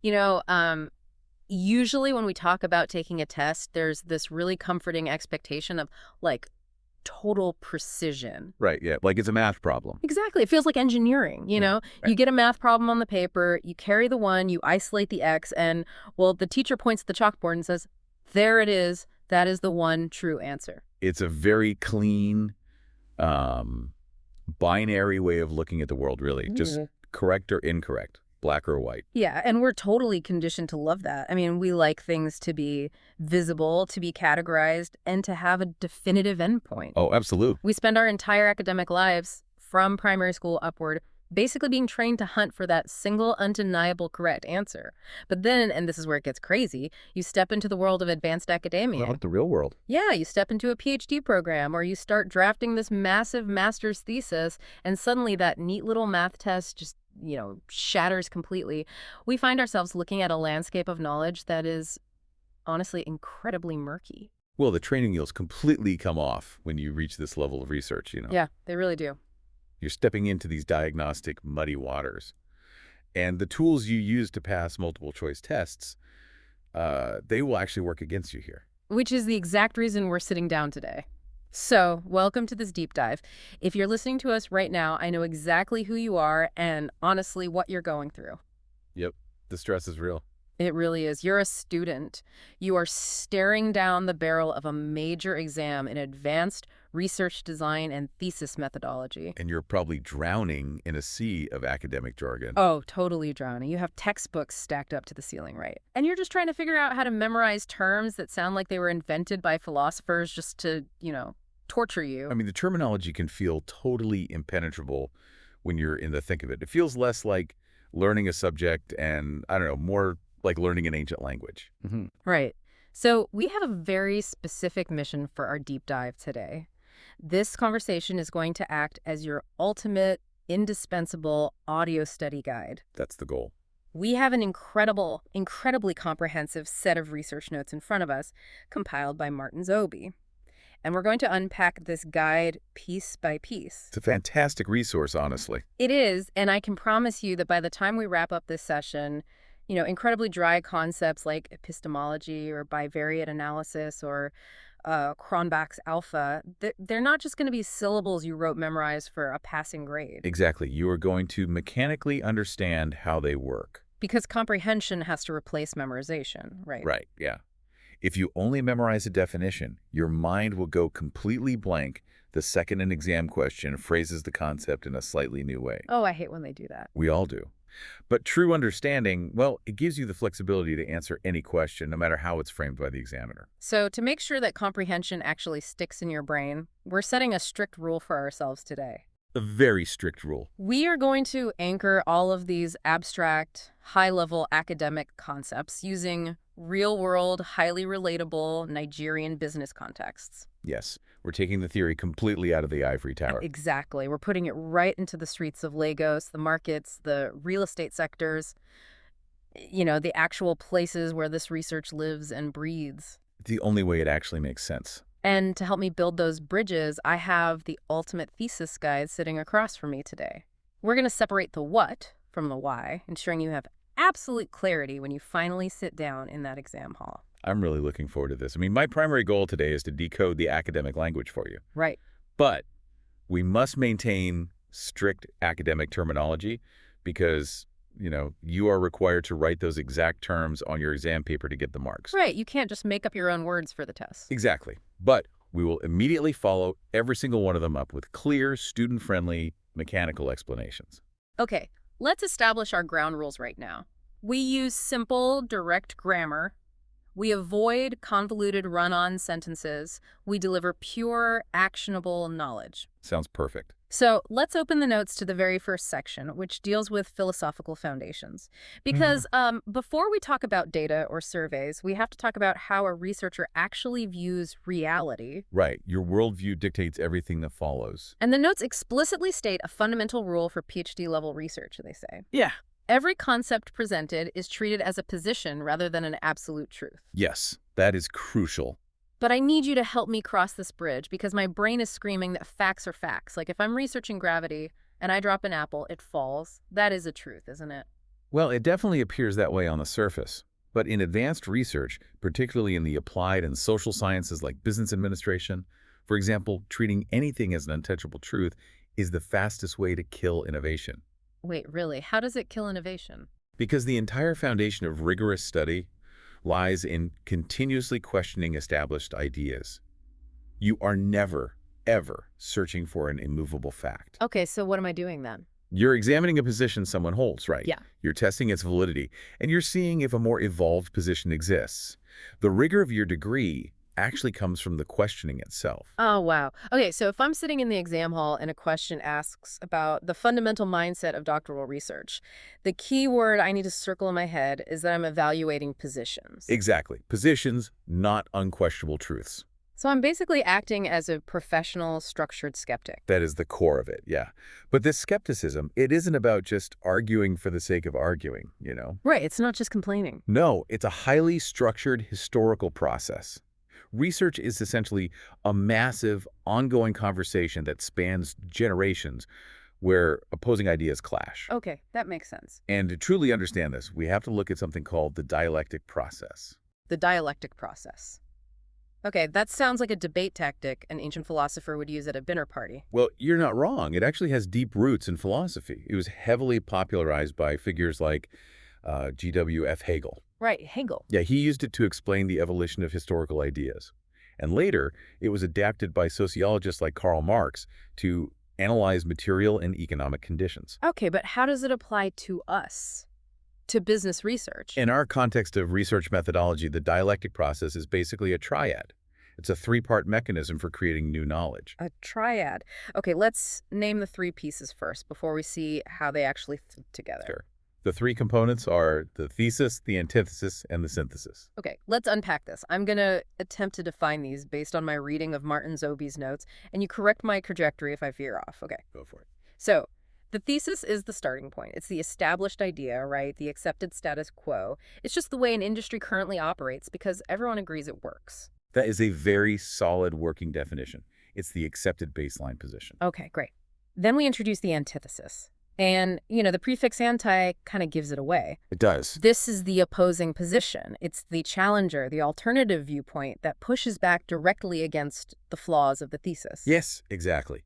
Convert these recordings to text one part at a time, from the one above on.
You know, usually when we talk about taking a test, there's this really comforting expectation of like total precision. Right, yeah, like it's a math problem. Exactly. It feels like engineering, you Yeah, know? right. You get a math problem on the paper, you carry the one, you isolate the x, and, well, the teacher points at the chalkboard and says, there it is. That is the one true answer. It's a very clean, um, binary way of looking at the world, really. Just Mhm. correct or incorrect, black or white. Yeah, and we're totally conditioned to love that. I mean, we like things to be visible, to be categorized, and to have a definitive endpoint. Oh, absolutely. We spend our entire academic lives, from primary school upward, basically being trained to hunt for that single, undeniable correct answer. But then, and this is where it gets crazy, you step into the world of advanced Well, academia. like the real world. Yeah, you step into a PhD program, or you start drafting this massive master's thesis, and suddenly that neat little math test just, shatters completely. We find ourselves looking at a landscape of knowledge that is honestly incredibly murky. Well, the training wheels completely come off when you reach this level of research. Yeah, they really do. You're stepping into these diagnostic muddy waters. And the tools you use to pass multiple choice tests, they will actually work against you here. Which is the exact reason we're sitting down today. So, welcome to this deep dive. If you're listening to us right now, I know exactly who you are and honestly what you're going through. Yep, the stress is real. It really is. You're a student. You are staring down the barrel of a major exam in advanced research design and thesis methodology. And you're probably drowning in a sea of academic jargon. Oh, totally drowning. You have textbooks stacked up to the ceiling, right? And you're just trying to figure out how to memorize terms that sound like they were invented by philosophers just to, torture you. I mean, the terminology can feel totally impenetrable when you're in the thick of it. It feels less like learning a subject and, I don't know, more like learning an ancient language. Right. So we have a very specific mission for our deep dive today. This conversation is going to act as your ultimate, indispensable audio study guide. That's the goal. We have an incredibly comprehensive set of research notes in front of us, compiled by Martin Zobe. And we're going to unpack this guide piece by piece. It's a fantastic resource, honestly. It is, and I can promise you that by the time we wrap up this session, incredibly dry concepts like epistemology or bivariate analysis or Cronbach's alpha, they're not just going to be syllables you wrote memorized for a passing grade. Exactly. You are going to mechanically understand how they work. Because comprehension has to replace memorization, right? Right, yeah. If you only memorize a definition, your mind will go completely blank the second an exam question phrases the concept in a slightly new way. Oh, I hate when they do that. We all do. But true understanding, well, it gives you the flexibility to answer any question, no matter how it's framed by the examiner. So to make sure that comprehension actually sticks in your brain, we're setting a strict rule for ourselves today. A very strict rule. We are going to anchor all of these abstract, high-level academic concepts using real-world, highly relatable Nigerian business contexts. Yes, we're taking the theory completely out of the ivory tower. Exactly. We're putting it right into the streets of Lagos, the markets, the real estate sectors, the actual places where this research lives and breathes. It's the only way it actually makes sense. And to help me build those bridges, I have the ultimate thesis guide sitting across from me today. We're going to separate the what from the why, ensuring you have absolute clarity when you finally sit down in that exam hall. I'm really looking forward to this. I mean, my primary goal today is to decode the academic language for you. Right. But we must maintain strict academic terminology because, you are required to write those exact terms on your exam paper to get the marks. Right. You can't just make up your own words for the test. Exactly. But we will immediately follow every single one of them up with clear, student-friendly, mechanical explanations. Okay, let's establish our ground rules right now. We use simple, direct grammar. We avoid convoluted run-on sentences. We deliver pure, actionable knowledge. Sounds perfect. So let's open the notes to the very first section, which deals with philosophical foundations. Because before we talk about data or surveys, we have to talk about how a researcher actually views reality. Right. Your worldview dictates everything that follows. And the notes explicitly state a fundamental rule for PhD-level research, they say. Yeah. Every concept presented is treated as a position rather than an absolute truth. Yes, that is crucial. But I need you to help me cross this bridge because my brain is screaming that facts are facts. Like if I'm researching gravity and I drop an apple, it falls. That is a truth, isn't it? Well, it definitely appears that way on the surface. But in advanced research, particularly in the applied and social sciences like business administration, for example, treating anything as an untouchable truth is the fastest way to kill innovation. Wait, really? How does it kill innovation? Because the entire foundation of rigorous study lies in continuously questioning established ideas. You are never, ever searching for an immovable fact. Okay, so what am I doing then? You're examining a position someone holds, right? Yeah. You're testing its validity, and you're seeing if a more evolved position exists. The rigor of your degree actually comes from the questioning itself. Oh, wow. Okay, so if I'm sitting in the exam hall and a question asks about the fundamental mindset of doctoral research, the key word I need to circle in my head is that I'm evaluating positions. Exactly. Positions, not unquestionable truths. So I'm basically acting as a professional, structured skeptic. That is the core of it, yeah. But this skepticism, it isn't about just arguing for the sake of arguing. Right, it's not just complaining. No, it's a highly structured historical process. Research is essentially a massive, ongoing conversation that spans generations where opposing ideas clash. Okay, that makes sense. And to truly understand this, we have to look at something called the dialectic process. The dialectic process. Okay, that sounds like a debate tactic an ancient philosopher would use at a dinner party. Well, you're not wrong. It actually has deep roots in philosophy. It was heavily popularized by figures like G.W.F. Hegel. Right, Hegel. Yeah, he used it to explain the evolution of historical ideas. And later, it was adapted by sociologists like Karl Marx to analyze material and economic conditions. Okay, but how does it apply to us? To business research? In our context of research methodology, the dialectic process is basically a triad. It's a three-part mechanism for creating new knowledge. A triad. Okay, let's name the three pieces first before we see how they actually fit together. Sure. The three components are the thesis, the antithesis, and the synthesis. Okay, let's unpack this. I'm going to attempt to define these based on my reading of Martin Zobie's notes, and you correct my trajectory if I veer off. Okay. Go for it. So, the thesis is the starting point. It's the established idea, right? The accepted status quo. It's just the way an industry currently operates because everyone agrees it works. That is a very solid working definition. It's the accepted baseline position. Okay, great. Then we introduce the antithesis. And, the prefix anti kind of gives it away. It does. This is the opposing position. It's the challenger, the alternative viewpoint that pushes back directly against the flaws of the thesis. Yes, exactly.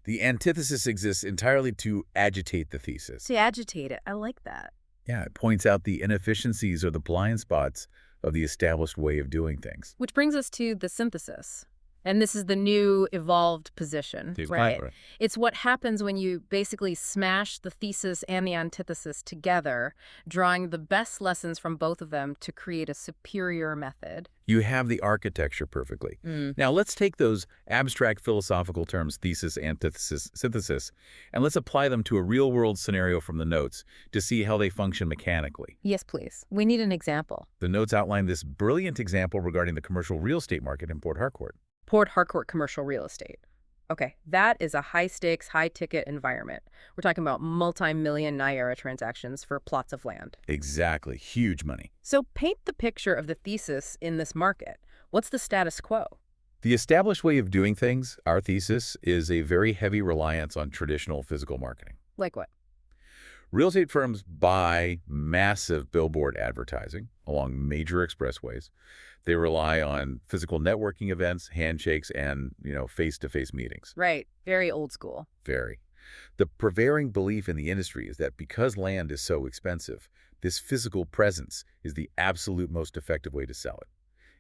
The antithesis exists entirely to agitate the thesis. To agitate it. I like that. Yeah, it points out the inefficiencies or the blind spots of the established way of doing things. Which brings us to the synthesis. And this is the new evolved position, right? It's what happens when you basically smash the thesis and the antithesis together, drawing the best lessons from both of them to create a superior method. You have the architecture perfectly. Now, let's take those abstract philosophical terms, thesis, antithesis, synthesis, and let's apply them to a real-world scenario from the notes to see how they function mechanically. Yes, please. We need an example. The notes outline this brilliant example regarding the commercial real estate market in Port Harcourt. Port Harcourt commercial real estate. Okay, that is a high-stakes, high-ticket environment. We're talking about multi-million Naira transactions for plots of land. Exactly. Huge money. So paint the picture of the thesis in this market. What's the status quo? The established way of doing things, our thesis, is a very heavy reliance on traditional physical marketing. Like what? Real estate firms buy massive billboard advertising along major expressways. They rely on physical networking events, handshakes, and, face-to-face meetings. Right. Very old school. Very. The prevailing belief in the industry is that because land is so expensive, this physical presence is the absolute most effective way to sell it.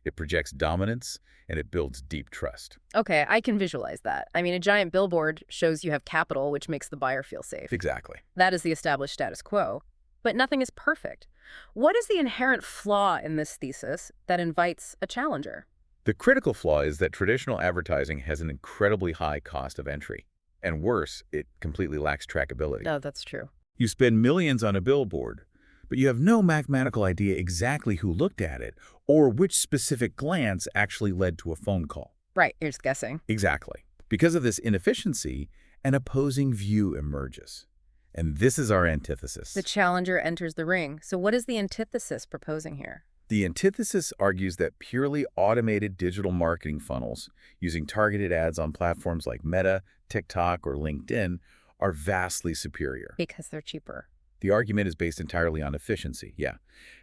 It projects dominance, and it builds deep trust. Okay, I can visualize that. I mean, a giant billboard shows you have capital, which makes the buyer feel safe. Exactly. That is the established status quo. But nothing is perfect. What is the inherent flaw in this thesis that invites a challenger? The critical flaw is that traditional advertising has an incredibly high cost of entry. And worse, it completely lacks trackability. Oh, that's true. You spend millions on a billboard, but you have no mathematical idea exactly who looked at it or which specific glance actually led to a phone call. Right, you're just guessing. Exactly. Because of this inefficiency, an opposing view emerges. And this is our antithesis. The challenger enters the ring. So what is the antithesis proposing here? The antithesis argues that purely automated digital marketing funnels using targeted ads on platforms like Meta, TikTok, or LinkedIn are vastly superior. Because they're cheaper. The argument is based entirely on efficiency, yeah.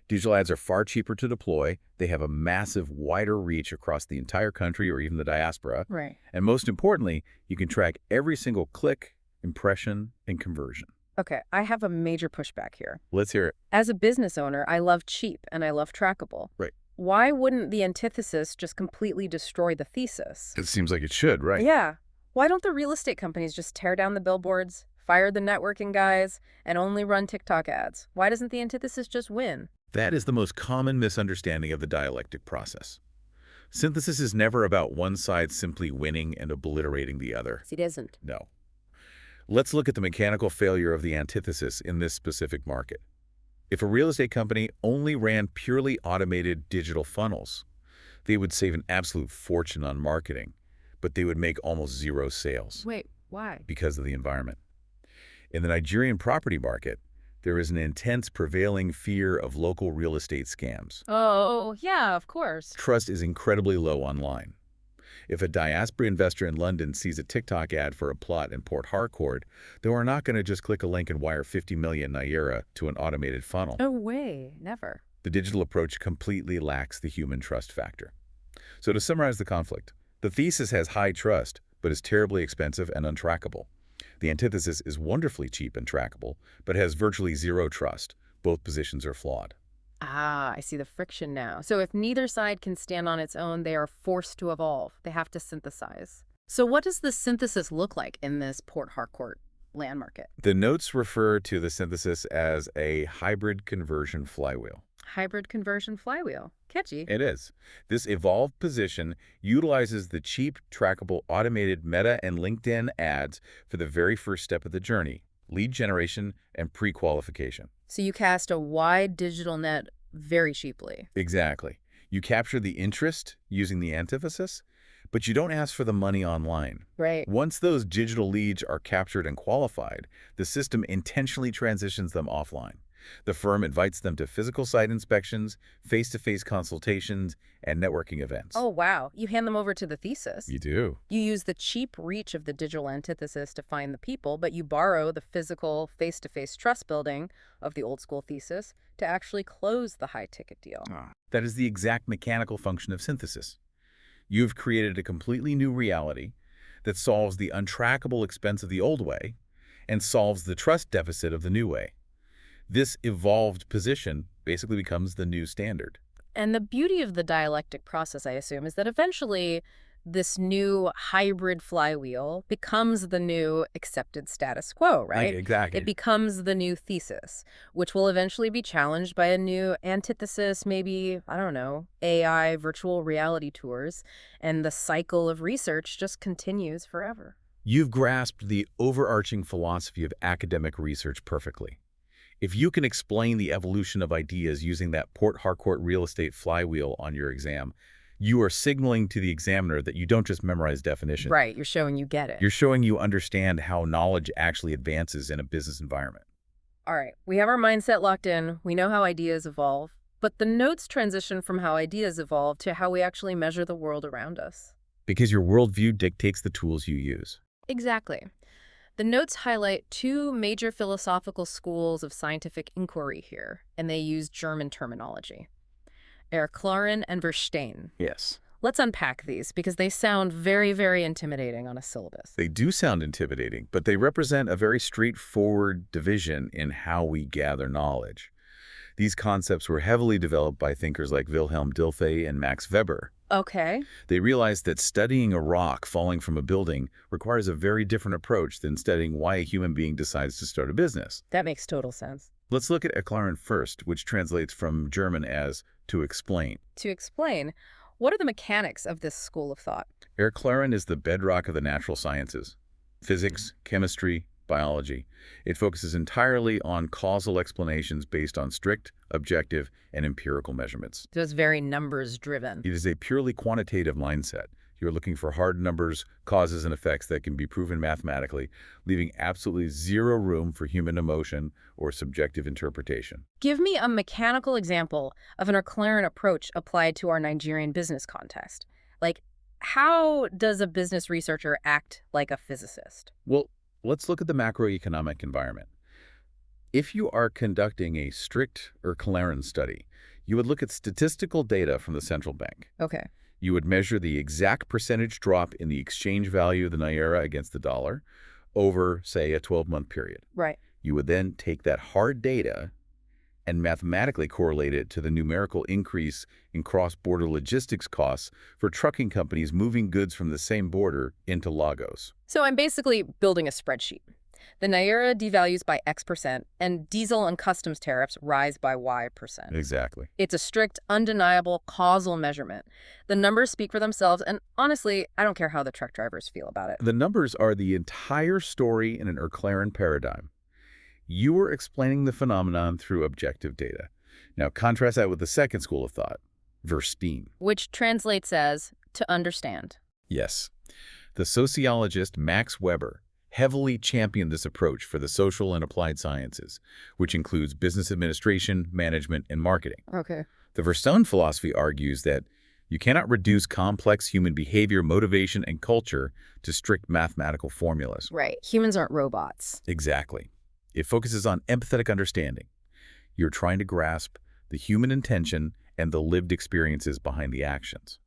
Digital ads are far cheaper to deploy, they have a massive, wider reach across the entire country or even the diaspora, Right. and most importantly, you can track every single click, impression, and conversion. Okay, I have a major pushback here. Let's hear it. As a business owner, I love cheap and I love trackable. Right. Why wouldn't the antithesis just completely destroy the thesis? It seems like it should, right? Yeah. Why don't the real estate companies just tear down the billboards, fire the networking guys, and only run TikTok ads? Why doesn't the antithesis just win? That is the most common misunderstanding of the dialectic process. Synthesis is never about one side simply winning and obliterating the other. It isn't. No. Let's look at the mechanical failure of the antithesis in this specific market. If a real estate company only ran purely automated digital funnels, they would save an absolute fortune on marketing, but they would make almost zero sales Wait, why? because of the environment. In the Nigerian property market, there is an intense prevailing fear of local real estate scams. Oh, yeah, of course. Trust is incredibly low online. If a diaspora investor in London sees a TikTok ad for a plot in Port Harcourt, they are not going to just click a link and wire 50 million naira to an automated funnel. No way, never. The digital approach completely lacks the human trust factor. So to summarize the conflict, the thesis has high trust, but is terribly expensive and untrackable. The antithesis is wonderfully cheap and trackable, but has virtually zero trust. Both positions are flawed. Ah, I see the friction now. So if neither side can stand on its own, they are forced to evolve. They have to synthesize. So what does the synthesis look like in this Port Harcourt land market? The notes refer to the synthesis as a hybrid conversion flywheel. Hybrid conversion flywheel. Catchy. It is. This evolved position utilizes the cheap, trackable, automated Meta and LinkedIn ads for the very first step of the journey, lead generation and pre-qualification. So you cast a wide digital net very cheaply. Exactly. You capture the interest using the antithesis, but you don't ask for the money online. Right. Once those digital leads are captured and qualified, the system intentionally transitions them offline. The firm invites them to physical site inspections, face-to-face consultations, and networking events. Oh, wow. You hand them over to the thesis. You do. You use the cheap reach of the digital antithesis to find the people, but you borrow the physical face-to-face trust building of the old school thesis to actually close the high-ticket deal. That is the exact mechanical function of synthesis. You've created a completely new reality that solves the untrackable expense of the old way and solves the trust deficit of the new way. This evolved position basically becomes the new standard. And the beauty of the dialectic process, I assume, is that eventually this new hybrid flywheel becomes the new accepted status quo, right? Exactly. It becomes the new thesis, which will eventually be challenged by a new antithesis, maybe, I don't know, AI, virtual reality tours, and the cycle of research just continues forever. You've grasped the overarching philosophy of academic research perfectly. If you can explain the evolution of ideas using that Port Harcourt real estate flywheel on your exam, you are signaling to the examiner that you don't just memorize definitions. Right, you're showing you get it. You're showing you understand how knowledge actually advances in a business environment. All right, we have our mindset locked in. We know how ideas evolve. But the notes transition from how ideas evolve to how we actually measure the world around us. Because your worldview dictates the tools you use. Exactly. The notes highlight two major philosophical schools of scientific inquiry here, and they use German terminology. Erklären and Verstehen. Yes. Let's unpack these because they sound very, very intimidating on a syllabus. They do sound intimidating, but they represent a very straightforward division in how we gather knowledge. These concepts were heavily developed by thinkers like Wilhelm Dilthey and Max Weber. Okay. They realized that studying a rock falling from a building requires a very different approach than studying why a human being decides to start a business. That makes total sense. Let's look at erklären first, which translates from German as to explain. To explain, what are the mechanics of this school of thought? Erklären is the bedrock of the natural sciences. Physics, chemistry, biology. It focuses entirely on causal explanations based on strict, objective, and empirical measurements. So it's very numbers-driven. It is a purely quantitative mindset. You're looking for hard numbers, causes, and effects that can be proven mathematically, leaving absolutely zero room for human emotion or subjective interpretation. Give me a mechanical example of an Erklären approach applied to our Nigerian business context. Like, how does a business researcher act like a physicist? Well, let's look at the macroeconomic environment. If you are conducting a strict Erklären study, you would look at statistical data from the central bank. Okay. You would measure the exact percentage drop in the exchange value of the naira against the dollar over, say, a 12-month period. Right. You would then take that hard data and mathematically correlate it to the numerical increase in cross-border logistics costs for trucking companies moving goods from the same border into Lagos. So I'm basically building a spreadsheet. The Naira devalues by X%, and diesel and customs tariffs rise by Y%. Exactly. It's a strict, undeniable, causal measurement. The numbers speak for themselves, and honestly, I don't care how the truck drivers feel about it. The numbers are the entire story in an Erklären paradigm. You are explaining the phenomenon through objective data. Now, contrast that with the second school of thought, Verstehen. Which translates as to understand. Yes. The sociologist Max Weber heavily championed this approach for the social and applied sciences, which includes business administration, management, and marketing. Okay. The Verstehen philosophy argues that you cannot reduce complex human behavior, motivation, and culture to strict mathematical formulas. Right. Humans aren't robots. Exactly. It focuses on empathetic understanding. You're trying to grasp the human intention and the lived experiences behind the actions.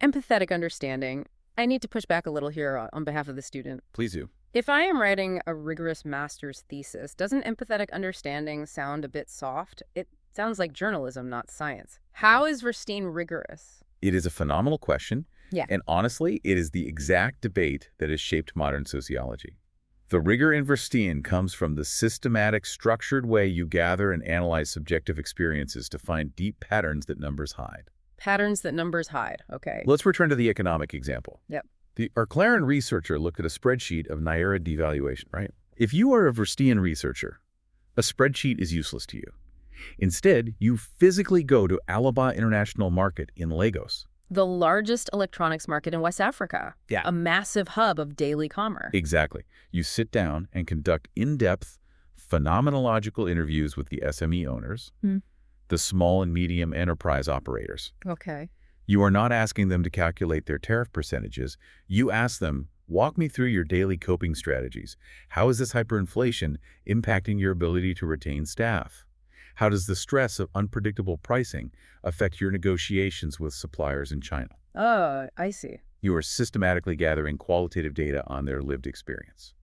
Empathetic understanding. I need to push back a little here on behalf of the student. Please do. If I am writing a rigorous master's thesis, doesn't empathetic understanding sound a bit soft? It sounds like journalism, not science. How is Verstehen rigorous? It is a phenomenal question. Yeah. And honestly, it is the exact debate that has shaped modern sociology. The rigor in Verstehen comes from the systematic, structured way you gather and analyze subjective experiences to find deep patterns that numbers hide. Patterns that numbers hide. Okay. Let's return to the economic example. Yep. The Erklären researcher looked at a spreadsheet of naira devaluation, right? If you are a Verstehen researcher, a spreadsheet is useless to you. Instead, you physically go to Alaba International Market in Lagos. The largest electronics market in West Africa. Yeah. A massive hub of daily commerce. Exactly. You sit down and conduct in-depth, phenomenological interviews with the SME owners, the small and medium enterprise operators. Okay. You are not asking them to calculate their tariff percentages. You ask them, walk me through your daily coping strategies. How is this hyperinflation impacting your ability to retain staff? How does the stress of unpredictable pricing affect your negotiations with suppliers in China? Oh, I see. You are systematically gathering qualitative data on their lived experience.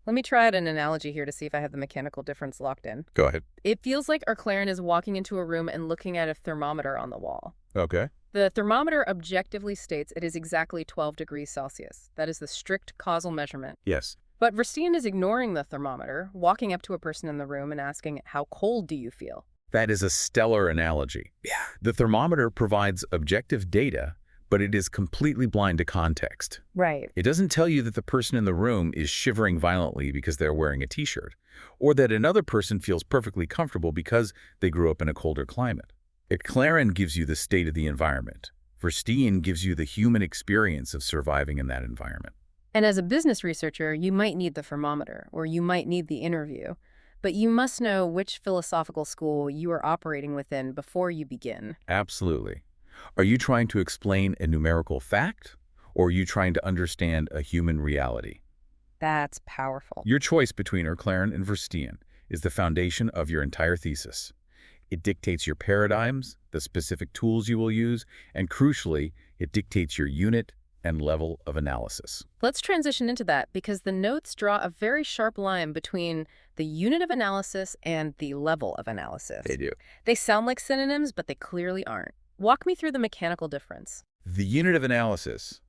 Let me try out an analogy here to see if I have the mechanical difference locked in. Go ahead. It feels like Erklären is walking into a room and looking at a thermometer on the wall. Okay. The thermometer objectively states it is exactly 12 degrees Celsius. That is the strict causal measurement. Yes. But Verstehen is ignoring the thermometer, walking up to a person in the room and asking, how cold do you feel? That is a stellar analogy. Yeah. The thermometer provides objective data, but it is completely blind to context. Right. It doesn't tell you that the person in the room is shivering violently because they're wearing a t-shirt, or that another person feels perfectly comfortable because they grew up in a colder climate. Erklären gives you the state of the environment. Verstehen gives you the human experience of surviving in that environment. And as a business researcher, you might need the thermometer, or you might need the interview. But you must know which philosophical school you are operating within before you begin. Absolutely. Are you trying to explain a numerical fact, or are you trying to understand a human reality? That's powerful. Your choice between Erklären and Verstehen is the foundation of your entire thesis. It dictates your paradigms, the specific tools you will use, and crucially, it dictates your unit and level of analysis. Let's transition into that because the notes draw a very sharp line between the unit of analysis and the level of analysis. They do. They sound like synonyms, but they clearly aren't. Walk me through the mechanical difference. The unit of analysis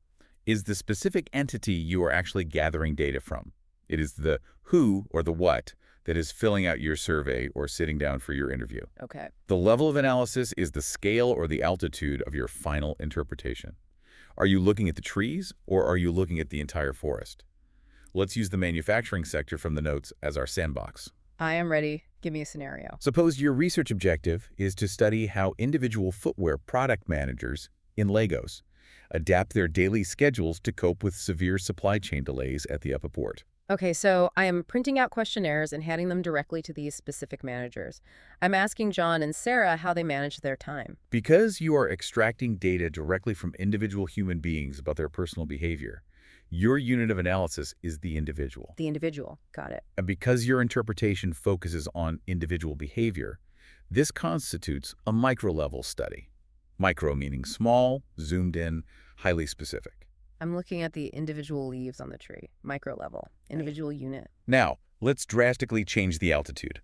is the specific entity you are actually gathering data from. It is the who or the what that is filling out your survey or sitting down for your interview. Okay. The level of analysis is the scale or the altitude of your final interpretation. Are you looking at the trees or are you looking at the entire forest? Let's use the manufacturing sector from the notes as our sandbox. I am ready. Give me a scenario. Suppose your research objective is to study how individual footwear product managers in Lagos adapt their daily schedules to cope with severe supply chain delays at the upper port. Okay, so I am printing out questionnaires and handing them directly to these specific managers. I'm asking John and Sarah how they manage their time. Because you are extracting data directly from individual human beings about their personal behavior, Your unit of analysis is the individual. The individual. Got it. And because your interpretation focuses on individual behavior, this constitutes a micro-level study. Micro meaning small, zoomed in, highly specific. I'm looking at the individual leaves on the tree. Micro level. Individual unit. Now, let's drastically change the altitude.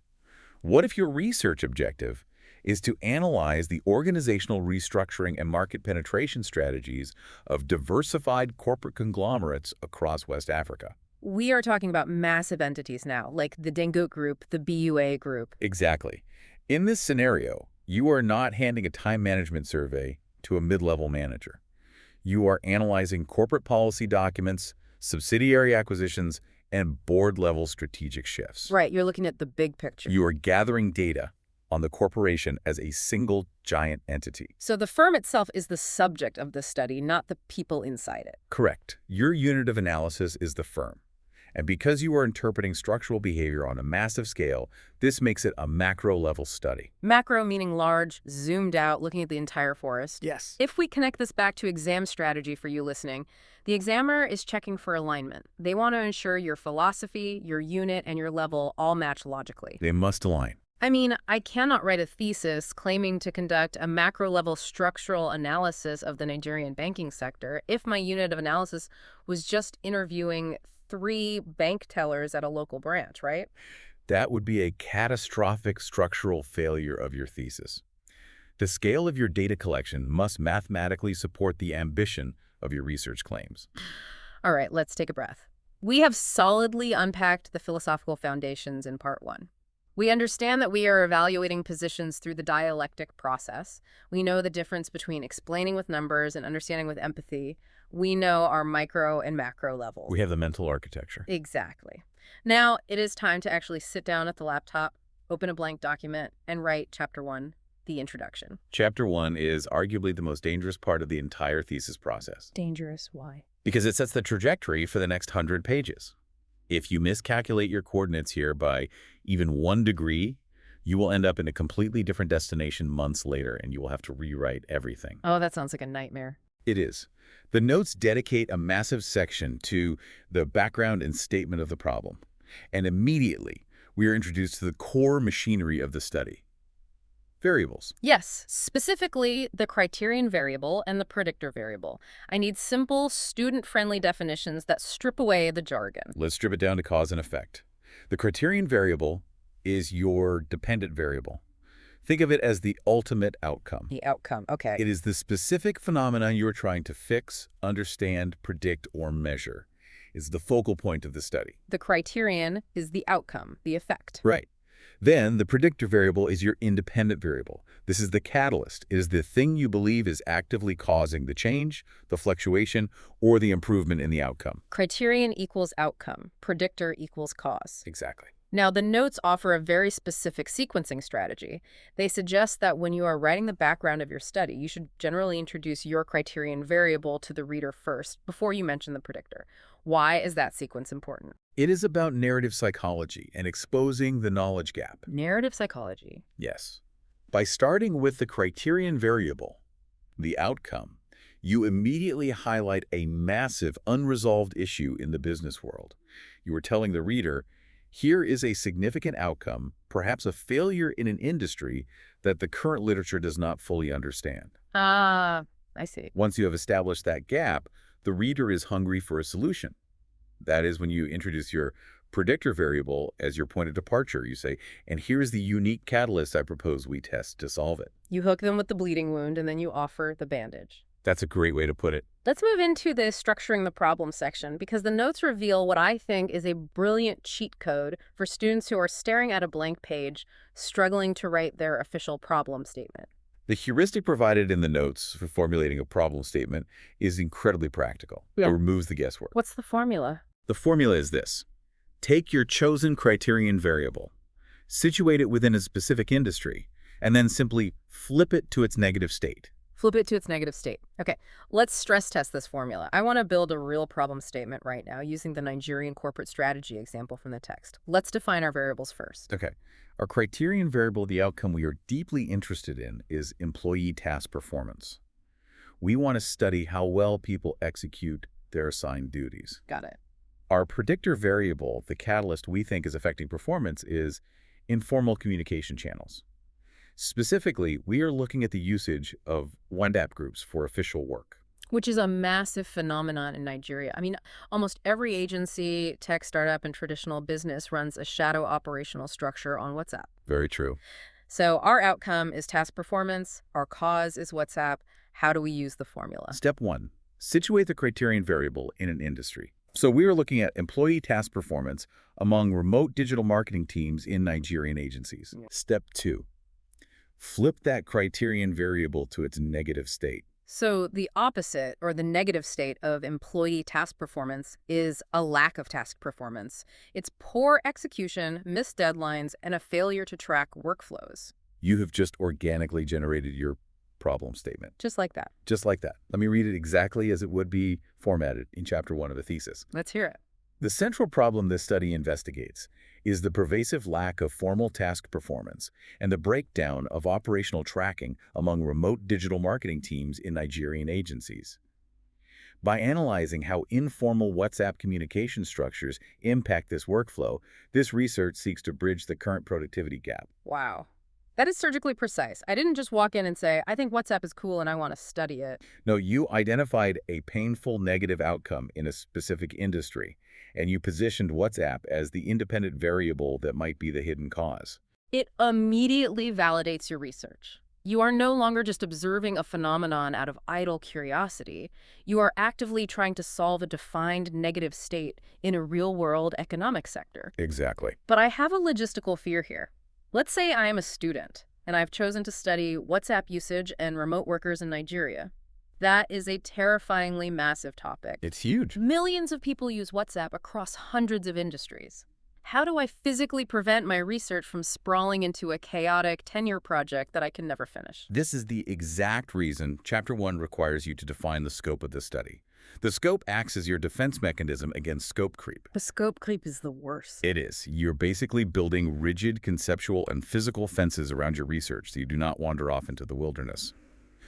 What if your research objective is to analyze the organizational restructuring and market penetration strategies of diversified corporate conglomerates across West Africa? We are talking about massive entities now, like the Dangote Group, the BUA Group. Exactly. In this scenario, you are not handing a time management survey to a mid-level manager. You are analyzing corporate policy documents, subsidiary acquisitions, and board-level strategic shifts. Right, you're looking at the big picture. You are gathering data on the corporation as a single giant entity. So the firm itself is the subject of the study, not the people inside it. Correct. Your unit of analysis is the firm. And because you are interpreting structural behavior on a massive scale, this makes it a macro-level study. Macro meaning large, zoomed out, looking at the entire forest. Yes. If we connect this back to exam strategy for you listening, the examiner is checking for alignment. They want to ensure your philosophy, your unit, and your level all match logically. They must align. I mean, I cannot write a thesis claiming to conduct a macro-level structural analysis of the Nigerian banking sector if my unit of analysis was just interviewing 3 bank tellers at a local branch, right? That would be a catastrophic structural failure of your thesis. The scale of your data collection must mathematically support the ambition of your research claims. All right, let's take a breath. We have solidly unpacked the philosophical foundations in part 1. We understand that we are evaluating positions through the dialectic process. We know the difference between explaining with numbers and understanding with empathy. We know our micro and macro levels. We have the mental architecture. Exactly. Now, it is time to actually sit down at the laptop, open a blank document, and write Chapter 1, the introduction. Chapter 1 is arguably the most dangerous part of the entire thesis process. Dangerous, why? Because it sets the trajectory for the next 100 pages. If you miscalculate your coordinates here by even 1 degree, you will end up in a completely different destination months later, and you will have to rewrite everything. Oh, that sounds like a nightmare. It is. The notes dedicate a massive section to the background and statement of the problem. And immediately, we are introduced to the core machinery of the study. Variables. Yes, specifically the criterion variable and the predictor variable. I need simple, student-friendly definitions that strip away the jargon. Let's strip it down to cause and effect. The criterion variable is your dependent variable. Think of it as the ultimate outcome. The outcome, okay. It is the specific phenomenon you are trying to fix, understand, predict, or measure. It's the focal point of the study. The criterion is the outcome, the effect. Right. Then the predictor variable is your independent variable. This is the catalyst. It is the thing you believe is actively causing the change, the fluctuation, or the improvement in the outcome. Criterion equals outcome. Predictor equals cause. Exactly. Now, the notes offer a very specific sequencing strategy. They suggest that when you are writing the background of your study, you should generally introduce your criterion variable to the reader first before you mention the predictor. Why is that sequence important? It is about narrative psychology and exposing the knowledge gap. Narrative psychology. Yes. By starting with the criterion variable, the outcome, you immediately highlight a massive unresolved issue in the business world. You are telling the reader, here is a significant outcome, perhaps a failure in an industry that the current literature does not fully understand. Ah, I see. Once you have established that gap, the reader is hungry for a solution. That is when you introduce your predictor variable as your point of departure. You say, and here's the unique catalyst I propose we test to solve it. You hook them with the bleeding wound, and then you offer the bandage. That's a great way to put it. Let's move into the structuring the problem section, because the notes reveal what I think is a brilliant cheat code for students who are staring at a blank page, struggling to write their official problem statement. The heuristic provided in the notes for formulating a problem statement is incredibly practical. It removes the guesswork. What's the formula? The formula is this. Take your chosen criterion variable, situate it within a specific industry, and then simply flip it to its negative state. Flip it to its negative state. Okay, let's stress test this formula. I want to build a real problem statement right now using the Nigerian corporate strategy example from the text. Let's define our variables first. Okay. Our criterion variable, the outcome we are deeply interested in, is employee task performance. We want to study how well people execute their assigned duties. Got it. Our predictor variable, the catalyst we think is affecting performance, is informal communication channels. Specifically, we are looking at the usage of WhatsApp groups for official work. Which is a massive phenomenon in Nigeria. I mean, almost every agency, tech startup, and traditional business runs a shadow operational structure on WhatsApp. Very true. So our outcome is task performance. Our cause is WhatsApp. How do we use the formula? Step 1. Situate the criterion variable in an industry. So we are looking at employee task performance among remote digital marketing teams in Nigerian agencies. Yeah. Step 2. Flip that criterion variable to its negative state. So the opposite, or the negative state of employee task performance, is a lack of task performance. It's poor execution, missed deadlines, and a failure to track workflows. You have just organically generated your problem statement. Just like that. Just like that. Let me read it exactly as it would be formatted in Chapter 1 of the thesis. Let's hear it. The central problem this study investigates is the pervasive lack of formal task performance and the breakdown of operational tracking among remote digital marketing teams in Nigerian agencies. By analyzing how informal WhatsApp communication structures impact this workflow, this research seeks to bridge the current productivity gap. Wow. That is surgically precise. I didn't just walk in and say, I think WhatsApp is cool and I want to study it. No, you identified a painful negative outcome in a specific industry, and you positioned WhatsApp as the independent variable that might be the hidden cause. It immediately validates your research. You are no longer just observing a phenomenon out of idle curiosity. You are actively trying to solve a defined negative state in a real-world economic sector. Exactly. But I have a logistical fear here. Let's say I am a student, and I've chosen to study WhatsApp usage and remote workers in Nigeria. That is a terrifyingly massive topic. It's huge. Millions of people use WhatsApp across hundreds of industries. How do I physically prevent my research from sprawling into a chaotic tenure project that I can never finish? This is the exact reason Chapter 1 requires you to define the scope of the study. The scope acts as your defense mechanism against scope creep. The scope creep is the worst. It is. You're basically building rigid conceptual and physical fences around your research so you do not wander off into the wilderness.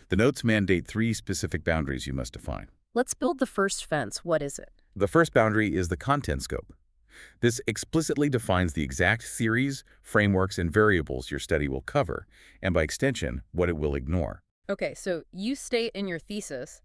The notes mandate 3 specific boundaries you must define. Let's build the first fence. What is it? The first boundary is the content scope. This explicitly defines the exact theories, frameworks, and variables your study will cover, and by extension, what it will ignore. Okay, so you state in your thesis,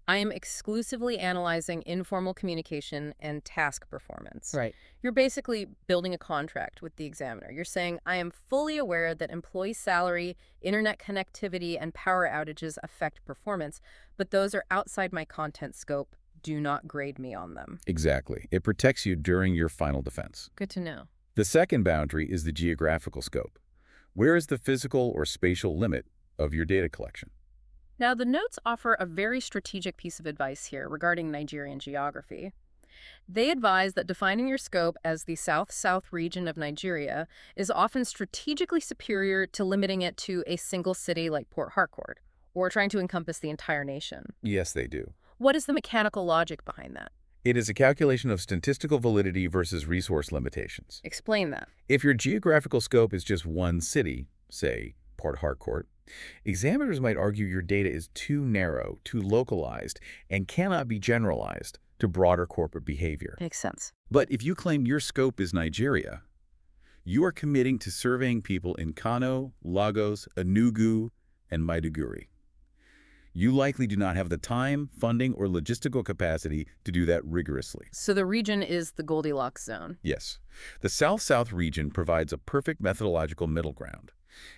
I am exclusively analyzing informal communication and task performance. Right. You're basically building a contract with the examiner. You're saying, I am fully aware that employee salary, internet connectivity, and power outages affect performance, but those are outside my content scope. Do not grade me on them. Exactly. It protects you during your final defense. Good to know. The second boundary is the geographical scope. Where is the physical or spatial limit of your data collection? Now, the notes offer a very strategic piece of advice here regarding Nigerian geography. They advise that defining your scope as the South-South region of Nigeria is often strategically superior to limiting it to a single city like Port Harcourt, or trying to encompass the entire nation. Yes, they do. What is the mechanical logic behind that? It is a calculation of statistical validity versus resource limitations. Explain that. If your geographical scope is just one city, say Port Harcourt, examiners might argue your data is too narrow, too localized, and cannot be generalized to broader corporate behavior. Makes sense. But if you claim your scope is Nigeria, you are committing to surveying people in Kano, Lagos, Enugu, and Maiduguri. You likely do not have the time, funding, or logistical capacity to do that rigorously. So the region is the Goldilocks zone. Yes. The South-South region provides a perfect methodological middle ground.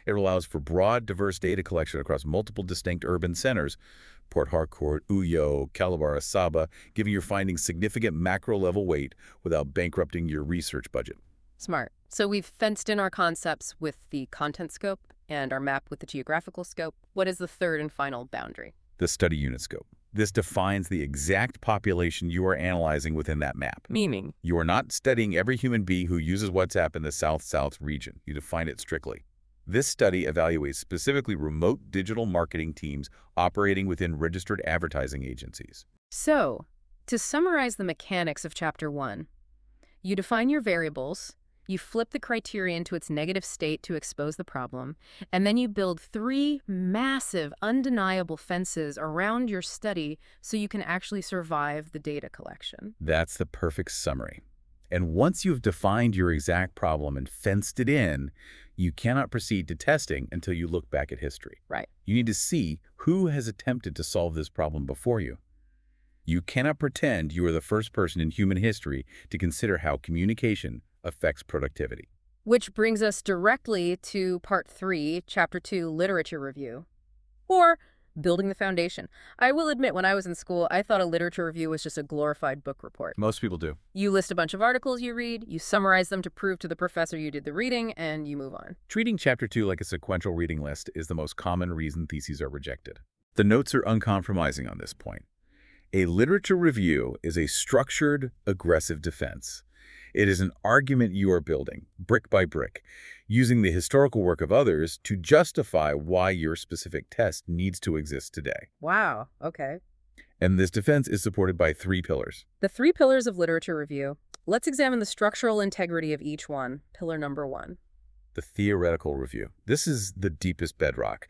It allows for broad, diverse data collection across multiple distinct urban centers, Port Harcourt, Uyo, Calabar, Asaba, giving your findings significant macro-level weight without bankrupting your research budget. Smart. So we've fenced in our concepts with the content scope and our map with the geographical scope. What is the third and final boundary? The study unit scope. This defines the exact population you are analyzing within that map. Meaning? You are not studying every human being who uses WhatsApp in the South-South region. You define it strictly. This study evaluates specifically remote digital marketing teams operating within registered advertising agencies. So, to summarize the mechanics of Chapter 1, you define your variables, You flip the criteria into its negative state to expose the problem, and then you build three massive, undeniable fences around your study so you can actually survive the data collection. That's the perfect summary. And once you've defined your exact problem and fenced it in, you cannot proceed to testing until you look back at history. Right. You need to see who has attempted to solve this problem before you. You cannot pretend you are the first person in human history to consider how communication affects productivity. Which brings us directly to part 3, chapter 2, literature review. Or building the foundation. I will admit, when I was in school, I thought a literature review was just a glorified book report. Most people do. You list a bunch of articles you read, you summarize them to prove to the professor you did the reading, and you move on. Treating Chapter 2 like a sequential reading list is the most common reason theses are rejected. The notes are uncompromising on this point. A literature review is a structured, aggressive defense. It is an argument you are building, brick by brick, using the historical work of others to justify why your specific test needs to exist today. Wow, okay. And this defense is supported by 3 pillars. The 3 pillars of literature review. Let's examine the structural integrity of each one. Pillar number 1. The theoretical review. This is the deepest bedrock.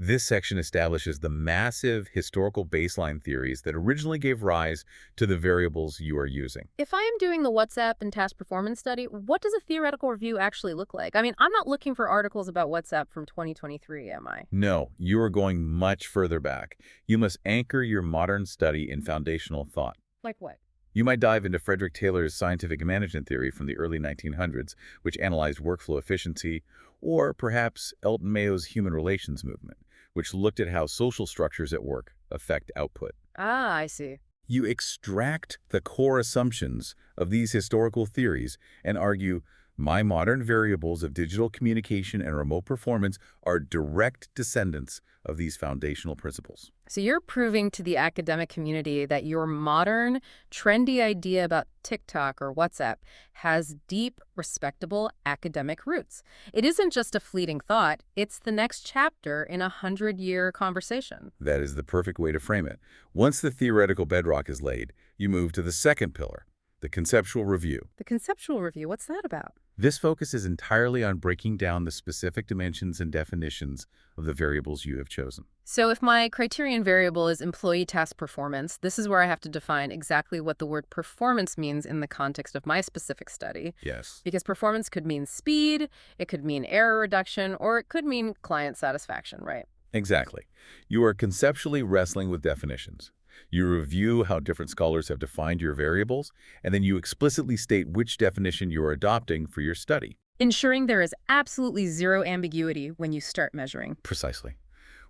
This section establishes the massive historical baseline theories that originally gave rise to the variables you are using. If I am doing the WhatsApp and task performance study, what does a theoretical review actually look like? I mean, I'm not looking for articles about WhatsApp from 2023, am I? No, you are going much further back. You must anchor your modern study in foundational thought. Like what? You might dive into Frederick Taylor's scientific management theory from the early 1900s, which analyzed workflow efficiency, or perhaps Elton Mayo's human relations movement, which looked at how social structures at work affect output. Ah, I see. You extract the core assumptions of these historical theories and argue, my modern variables of digital communication and remote performance are direct descendants of these foundational principles. So you're proving to the academic community that your modern, trendy idea about TikTok or WhatsApp has deep, respectable academic roots. It isn't just a fleeting thought, it's the next chapter in a 100-year conversation. That is the perfect way to frame it. Once the theoretical bedrock is laid, you move to the second pillar, the conceptual review. The conceptual review, what's that about? This focuses entirely on breaking down the specific dimensions and definitions of the variables you have chosen. So if my criterion variable is employee task performance, this is where I have to define exactly what the word performance means in the context of my specific study. Yes. Because performance could mean speed, it could mean error reduction, or it could mean client satisfaction, right? Exactly. You are conceptually wrestling with definitions. You review how different scholars have defined your variables, and then you explicitly state which definition you are adopting for your study. Ensuring there is absolutely zero ambiguity when you start measuring. Precisely.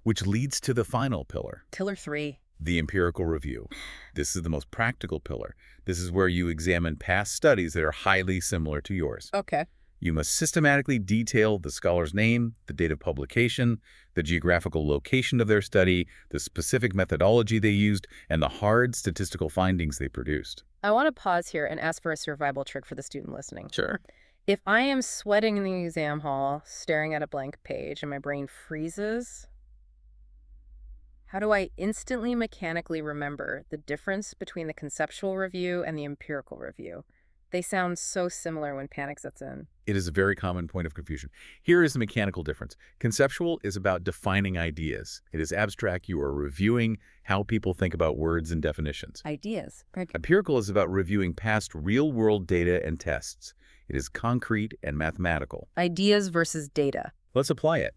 Which leads to the final pillar, Pillar 3. the empirical review. This is the most practical pillar. This is where you examine past studies that are highly similar to yours. Okay. You must systematically detail the scholar's name, the date of publication, the geographical location of their study, the specific methodology they used, and the hard statistical findings they produced. I want to pause here and ask for a survival trick for the student listening. Sure. If I am sweating in the exam hall, staring at a blank page, and my brain freezes, how do I instantly mechanically remember the difference between the conceptual review and the empirical review? They sound so similar when panic sets in. It is a very common point of confusion. Here is the mechanical difference. Conceptual is about defining ideas. It is abstract. You are reviewing how people think about words and definitions. Ideas. Right. Empirical is about reviewing past real-world data and tests. It is concrete and mathematical. Ideas versus data. Let's apply it.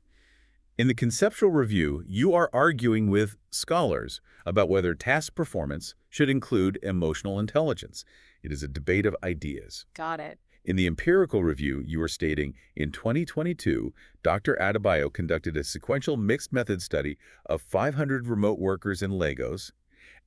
In the conceptual review, you are arguing with scholars about whether task performance should include emotional intelligence. It is a debate of ideas. Got it. In the empirical review, you are stating, in 2022, Dr. Adebayo conducted a sequential mixed method study of 500 remote workers in Lagos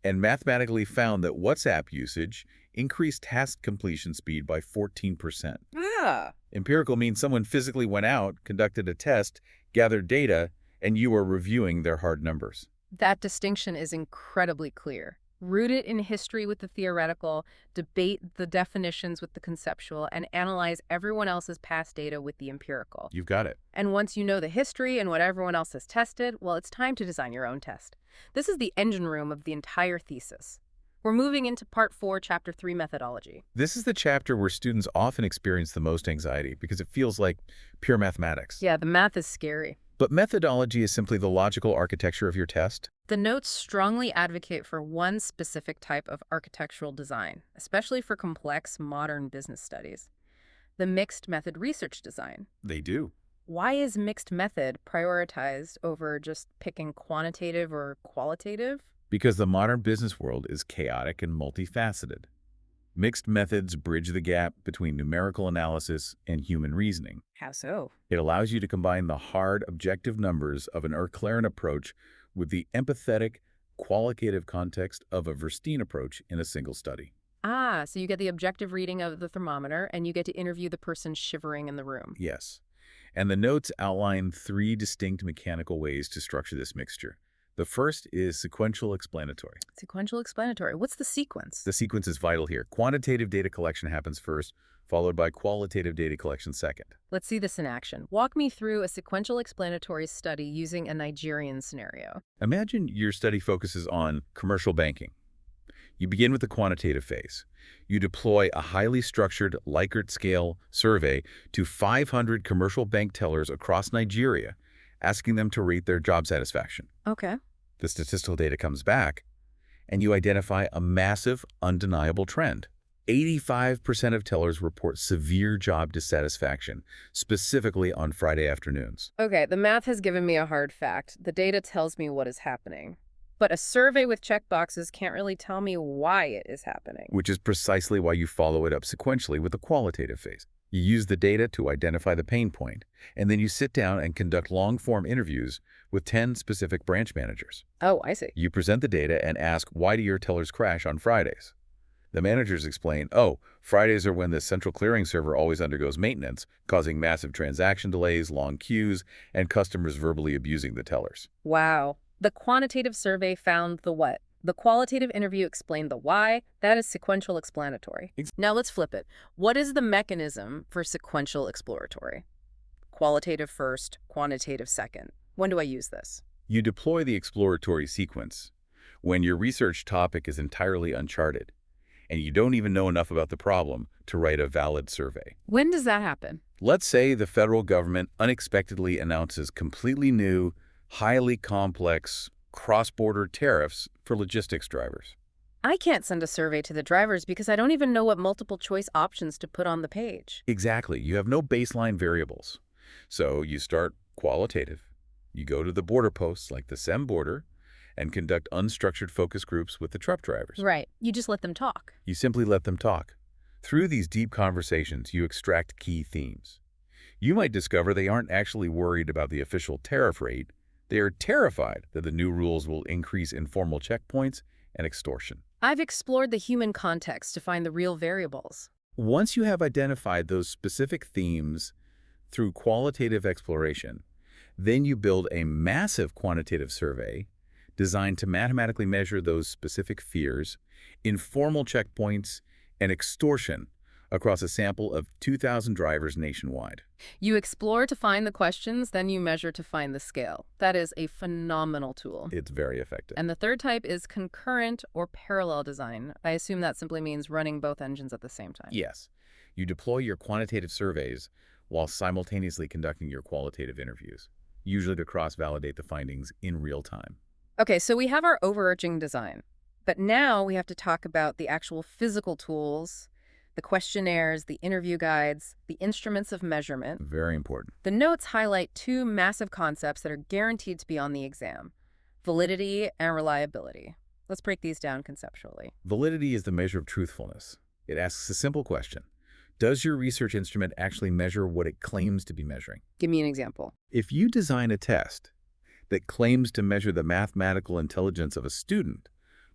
and mathematically found that WhatsApp usage increased task completion speed by 14%. Ah. Empirical means someone physically went out, conducted a test, gathered data, and you are reviewing their hard numbers. That distinction is incredibly clear. Root it in history with the theoretical, debate the definitions with the conceptual, and analyze everyone else's past data with the empirical. You've got it. And once you know the history and what everyone else has tested, well, it's time to design your own test. This is the engine room of the entire thesis. We're moving into part 4, chapter 3, methodology. This is the chapter where students often experience the most anxiety because it feels like pure mathematics. Yeah, the math is scary. But methodology is simply the logical architecture of your test. The notes strongly advocate for one specific type of architectural design, especially for complex modern business studies: the mixed method research design. They do. Why is mixed method prioritized over just picking quantitative or qualitative? Because the modern business world is chaotic and multifaceted. Mixed methods bridge the gap between numerical analysis and human reasoning. How so? It allows you to combine the hard, objective numbers of an Erklärend approach with the empathetic, qualitative context of a Verstehen approach in a single study. Ah, so you get the objective reading of the thermometer and you get to interview the person shivering in the room. Yes. And the notes outline 3 distinct mechanical ways to structure this mixture. The first is sequential explanatory. Sequential explanatory. What's the sequence? The sequence is vital here. Quantitative data collection happens first, followed by qualitative data collection second. Let's see this in action. Walk me through a sequential explanatory study using a Nigerian scenario. Imagine your study focuses on commercial banking. You begin with the quantitative phase. You deploy a highly structured Likert scale survey to 500 commercial bank tellers across Nigeria, asking them to rate their job satisfaction. Okay. The statistical data comes back, and you identify a massive, undeniable trend. 85% of tellers report severe job dissatisfaction, specifically on Friday afternoons. Okay, the math has given me a hard fact. The data tells me what is happening. But a survey with checkboxes can't really tell me why it is happening. Which is precisely why you follow it up sequentially with the qualitative phase. You use the data to identify the pain point, and then you sit down and conduct long-form interviews with 10 specific branch managers. Oh, I see. You present the data and ask, why do your tellers crash on Fridays? The managers explain, oh, Fridays are when the central clearing server always undergoes maintenance, causing massive transaction delays, long queues, and customers verbally abusing the tellers. Wow. The quantitative survey found the what? The qualitative interview explained the why. That is sequential explanatory. Now let's flip it. What is the mechanism for sequential exploratory? Qualitative first, quantitative second. When do I use this? You deploy the exploratory sequence when your research topic is entirely uncharted, and you don't even know enough about the problem to write a valid survey. When does that happen? Let's say the federal government unexpectedly announces completely new, highly complex, cross-border tariffs for logistics drivers. I can't send a survey to the drivers because I don't even know what multiple choice options to put on the page. Exactly. You have no baseline variables. So you start qualitative. You go to the border posts like the SEM border and conduct unstructured focus groups with the truck drivers. Right. You just let them talk. You simply let them talk. Through these deep conversations, you extract key themes. You might discover they aren't actually worried about the official tariff rate. They are terrified that the new rules will increase informal checkpoints and extortion. I've explored the human context to find the real variables. Once you have identified those specific themes through qualitative exploration, then you build a massive quantitative survey designed to mathematically measure those specific fears, informal checkpoints, and extortion across a sample of 2,000 drivers nationwide. You explore to find the questions, then you measure to find the scale. That is a phenomenal tool. It's very effective. And the third type is concurrent or parallel design. I assume that simply means running both engines at the same time. Yes. You deploy your quantitative surveys while simultaneously conducting your qualitative interviews, usually to cross-validate the findings in real time. Okay, so we have our overarching design. But now we have to talk about the actual physical tools, the questionnaires, the interview guides, the instruments of measurement. Very important. The notes highlight 2 massive concepts that are guaranteed to be on the exam: validity and reliability. Let's break these down conceptually. Validity is the measure of truthfulness. It asks a simple question. Does your research instrument actually measure what it claims to be measuring? Give me an example. If you design a test that claims to measure the mathematical intelligence of a student,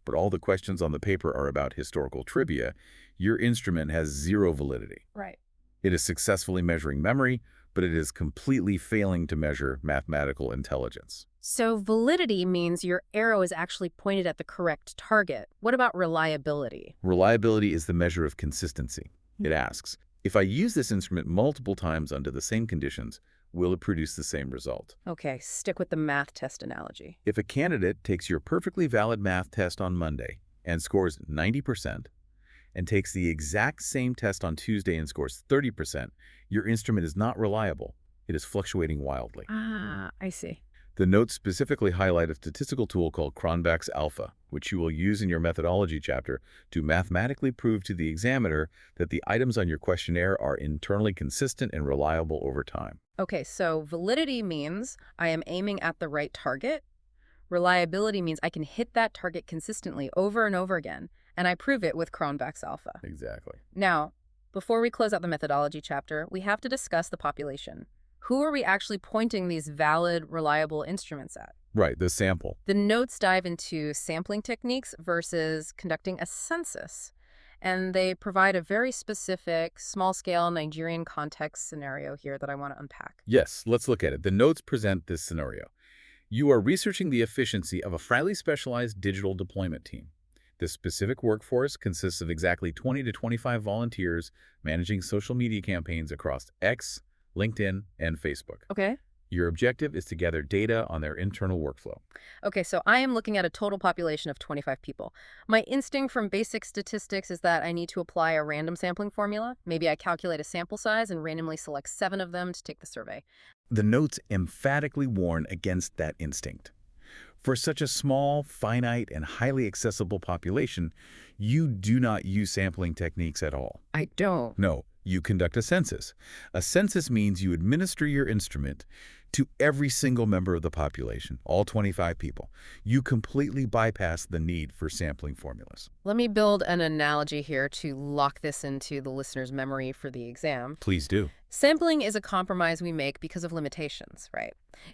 but all the questions on the paper are about historical trivia, your instrument has 0 validity. Right. It is successfully measuring memory, but it is completely failing to measure mathematical intelligence. So validity means your arrow is actually pointed at the correct target. What about reliability? Reliability is the measure of consistency. It asks, if I use this instrument multiple times under the same conditions, will it produce the same result? Okay, stick with the math test analogy. If a candidate takes your perfectly valid math test on Monday and scores 90%, and takes the exact same test on Tuesday and scores 30%, your instrument is not reliable. It is fluctuating wildly. Ah, I see. The notes specifically highlight a statistical tool called Cronbach's alpha, which you will use in your methodology chapter to mathematically prove to the examiner that the items on your questionnaire are internally consistent and reliable over time. Okay, so validity means I am aiming at the right target. Reliability means I can hit that target consistently over and over again, and I prove it with Cronbach's alpha. Exactly. Now, before we close out the methodology chapter, we have to discuss the population. Who are we actually pointing these valid, reliable instruments at? Right, the sample. The notes dive into sampling techniques versus conducting a census, and they provide a very specific, small-scale Nigerian context scenario here that I want to unpack. Yes, let's look at it. The notes present this scenario. You are researching the efficiency of a highly specialized digital deployment team. This specific workforce consists of exactly 20 to 25 volunteers managing social media campaigns across X, LinkedIn, and Facebook. Okay. Your objective is to gather data on their internal workflow. Okay, so I am looking at a total population of 25 people. My instinct from basic statistics is that I need to apply a random sampling formula. Maybe I calculate a sample size and randomly select 7 of them to take the survey. The notes emphatically warn against that instinct. For such a small, finite, and highly accessible population, you do not use sampling techniques at all. I don't. No, you conduct a census. A census means you administer your instrument to every single member of the population, all 25 people. You completely bypass the need for sampling formulas. Let me build an analogy here to lock this into the listener's memory for the exam. Please do. Sampling is a compromise we make because of limitations, right?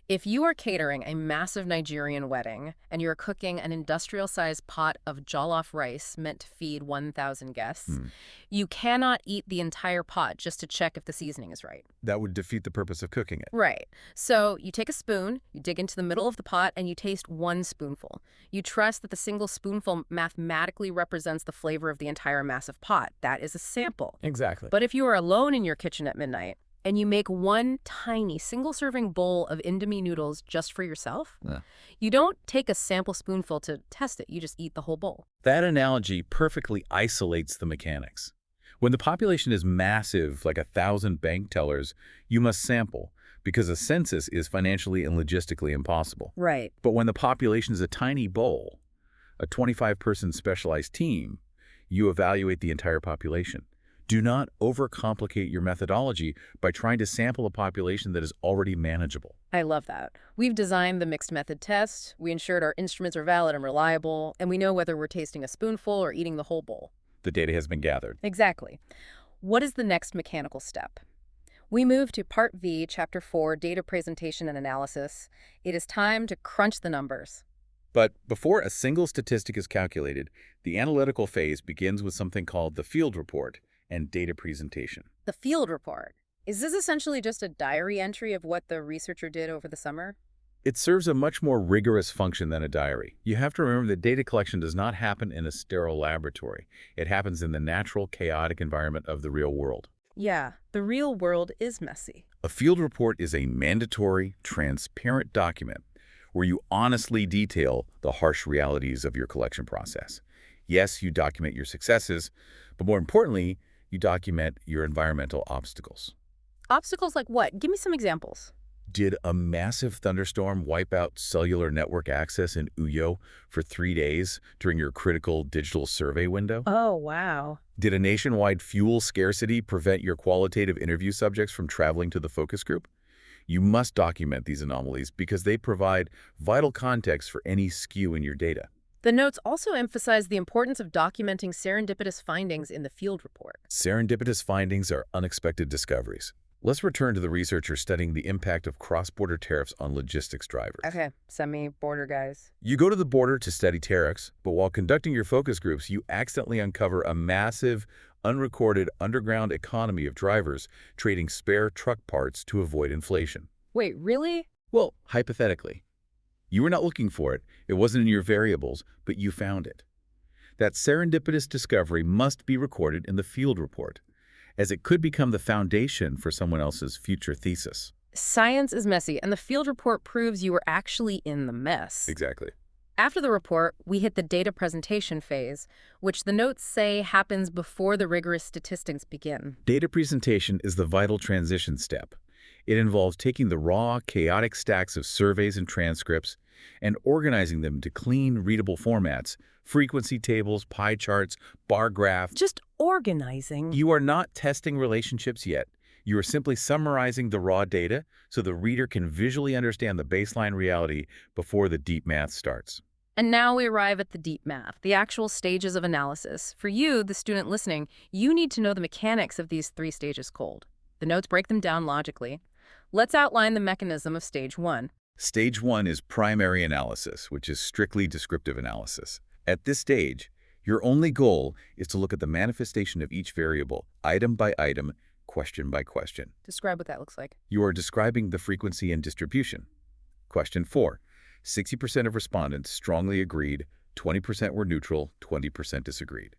If you are catering a massive Nigerian wedding and you're cooking an industrial-sized pot of jollof rice meant to feed 1,000 guests, you cannot eat the entire pot just to check if the seasoning is right. That would defeat the purpose of cooking it. Right. So you take a spoon, you dig into the middle of the pot, and you taste 1 spoonful. You trust that the single spoonful mathematically represents the flavor of the entire massive pot. That is a sample. Exactly. But if you are alone in your kitchen at midnight, and you make 1 tiny single-serving bowl of Indomie noodles just for yourself, you don't take a sample spoonful to test it. You just eat the whole bowl. That analogy perfectly isolates the mechanics. When the population is massive, like 1,000 bank tellers, you must sample, because a census is financially and logistically impossible. Right. But when the population is a tiny bowl, a 25-person specialized team, you evaluate the entire population. Do not overcomplicate your methodology by trying to sample a population that is already manageable. I love that. We've designed the mixed method test, we ensured our instruments are valid and reliable, and we know whether we're tasting a spoonful or eating the whole bowl. The data has been gathered. Exactly. What is the next mechanical step? We move to Part V, Chapter 4, Data Presentation and Analysis. It is time to crunch the numbers. But before a single statistic is calculated, the analytical phase begins with something called the field report and data presentation. The field report. Is this essentially just a diary entry of what the researcher did over the summer? It serves a much more rigorous function than a diary. You have to remember that data collection does not happen in a sterile laboratory. It happens in the natural, chaotic environment of the real world. Yeah, the real world is messy. A field report is a mandatory, transparent document where you honestly detail the harsh realities of your collection process. Yes, you document your successes, but more importantly, you document your environmental obstacles. Obstacles like what? Give me some examples. Did a massive thunderstorm wipe out cellular network access in Uyo for 3 days during your critical digital survey window? Oh, wow. Did a nationwide fuel scarcity prevent your qualitative interview subjects from traveling to the focus group? You must document these anomalies because they provide vital context for any skew in your data. The notes also emphasize the importance of documenting serendipitous findings in the field report. Serendipitous findings are unexpected discoveries. Let's return to the researcher studying the impact of cross-border tariffs on logistics drivers. Okay, send me border guys. You go to the border to study tariffs, but while conducting your focus groups, you accidentally uncover a massive, unrecorded underground economy of drivers trading spare truck parts to avoid inflation. Wait, really? Well, hypothetically. You were not looking for it. It wasn't in your variables, but you found it. That serendipitous discovery must be recorded in the field report, as it could become the foundation for someone else's future thesis. Science is messy, and the field report proves you were actually in the mess. Exactly. After the report, we hit the data presentation phase, which the notes say happens before the rigorous statistics begin. Data presentation is the vital transition step. It involves taking the raw, chaotic stacks of surveys and transcripts and organizing them into clean, readable formats, frequency tables, pie charts, bar graphs. Just organizing. You are not testing relationships yet. You are simply summarizing the raw data so the reader can visually understand the baseline reality before the deep math starts. And now we arrive at the deep math, the actual stages of analysis. For you, the student listening, you need to know the mechanics of these 3 stages cold. The notes break them down logically. Let's outline the mechanism of stage 1. Stage 1 is primary analysis, which is strictly descriptive analysis. At this stage, your only goal is to look at the manifestation of each variable, item by item, question by question. Describe what that looks like. You are describing the frequency and distribution. Question 4. 60% of respondents strongly agreed, 20% were neutral, 20% disagreed.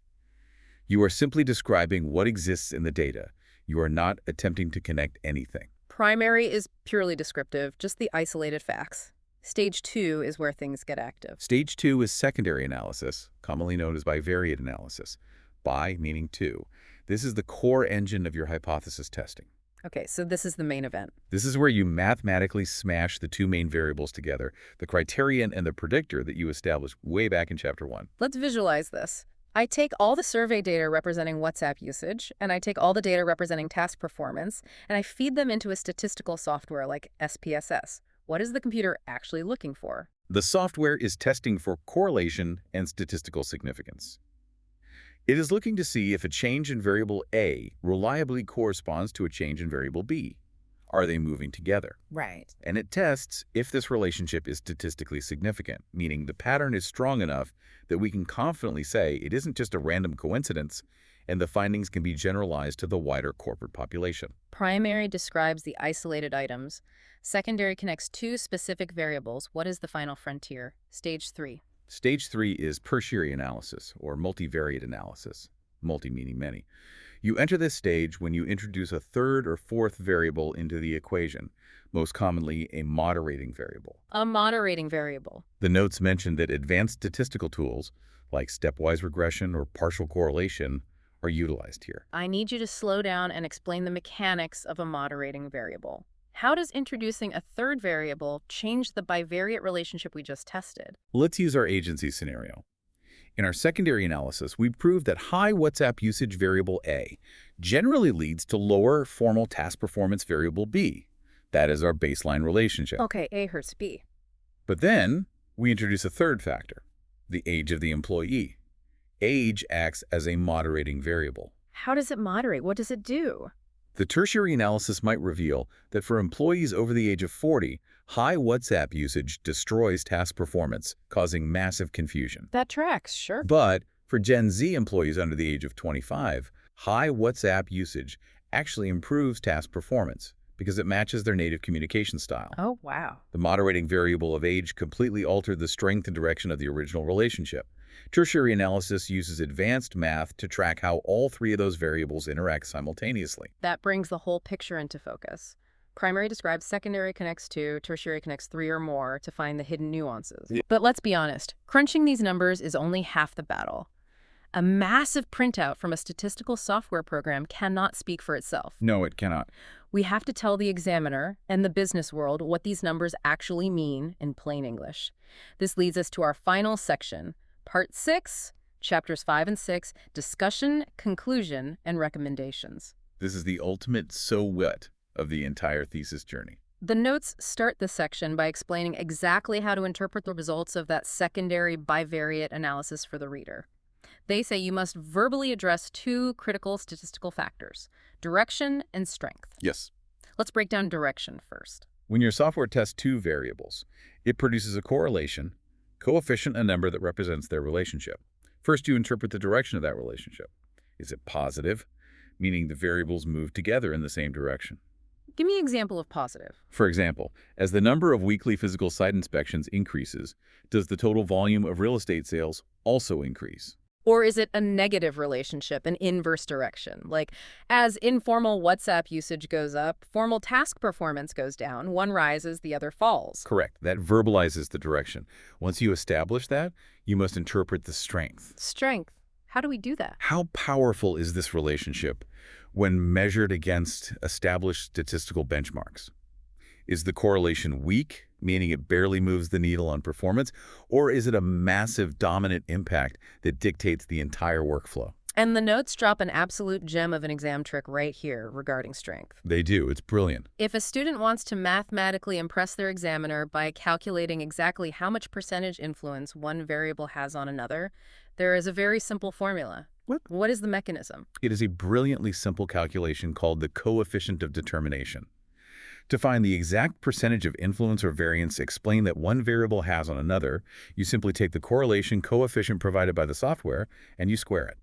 You are simply describing what exists in the data. You are not attempting to connect anything. Primary is purely descriptive, just the isolated facts. Stage 2 is where things get active. Stage 2 is secondary analysis, commonly known as bivariate analysis. Bi meaning 2. This is the core engine of your hypothesis testing. Okay, so this is the main event. This is where you mathematically smash the 2 main variables together, the criterion and the predictor that you established way back in Chapter 1. Let's visualize this. I take all the survey data representing WhatsApp usage, and I take all the data representing task performance, and I feed them into a statistical software like SPSS. What is the computer actually looking for? The software is testing for correlation and statistical significance. It is looking to see if a change in variable A reliably corresponds to a change in variable B. Are they moving together? Right. And it tests if this relationship is statistically significant, meaning the pattern is strong enough that we can confidently say it isn't just a random coincidence, and the findings can be generalized to the wider corporate population. Primary describes the isolated items. Secondary connects 2 specific variables. What is the final frontier? Stage 3. Stage 3 is tertiary analysis, or multivariate analysis, multi meaning many. You enter this stage when you introduce a 3rd or 4th variable into the equation, most commonly a moderating variable. A moderating variable. The notes mention that advanced statistical tools, like stepwise regression or partial correlation, are utilized here. I need you to slow down and explain the mechanics of a moderating variable. How does introducing a 3rd variable change the bivariate relationship we just tested? Let's use our agency scenario. In our secondary analysis, we proved that high WhatsApp usage variable A generally leads to lower formal task performance variable B. That is our baseline relationship. Okay, A hurts B. But then we introduce a 3rd factor, the age of the employee. Age acts as a moderating variable. How does it moderate? What does it do? The tertiary analysis might reveal that for employees over the age of 40, high WhatsApp usage destroys task performance, causing massive confusion. That tracks, sure. But for Gen Z employees under the age of 25, high WhatsApp usage actually improves task performance because it matches their native communication style. Oh, wow. The moderating variable of age completely altered the strength and direction of the original relationship. Tertiary analysis uses advanced math to track how all 3 of those variables interact simultaneously. That brings the whole picture into focus. Primary describes secondary connects 2, tertiary connects 3 or more to find the hidden nuances. Yeah. But let's be honest, crunching these numbers is only half the battle. A massive printout from a statistical software program cannot speak for itself. No, it cannot. We have to tell the examiner and the business world what these numbers actually mean in plain English. This leads us to our final section, Part 6, Chapters 5 and 6, Discussion, Conclusion, and Recommendations. This is the ultimate so what of the entire thesis journey. The notes start this section by explaining exactly how to interpret the results of that secondary bivariate analysis for the reader. They say you must verbally address 2 critical statistical factors, direction and strength. Yes. Let's break down direction first. When your software tests 2 variables, it produces a correlation, coefficient, a number that represents their relationship. First, you interpret the direction of that relationship. Is it positive, meaning the variables move together in the same direction? Give me an example of positive. For example, as the number of weekly physical site inspections increases, does the total volume of real estate sales also increase? Or is it a negative relationship, an inverse direction? Like, as informal WhatsApp usage goes up, formal task performance goes down. One rises, the other falls. Correct. That verbalizes the direction. Once you establish that, you must interpret the strength. Strength. How do we do that? How powerful is this relationship when measured against established statistical benchmarks? Is the correlation weak, meaning it barely moves the needle on performance, or is it a massive dominant impact that dictates the entire workflow? And the notes drop an absolute gem of an exam trick right here regarding strength. They do. It's brilliant. If a student wants to mathematically impress their examiner by calculating exactly how much percentage influence one variable has on another, there is a very simple formula. What is the mechanism? It is a brilliantly simple calculation called the coefficient of determination. To find the exact percentage of influence or variance explained that one variable has on another, you simply take the correlation coefficient provided by the software and you square it.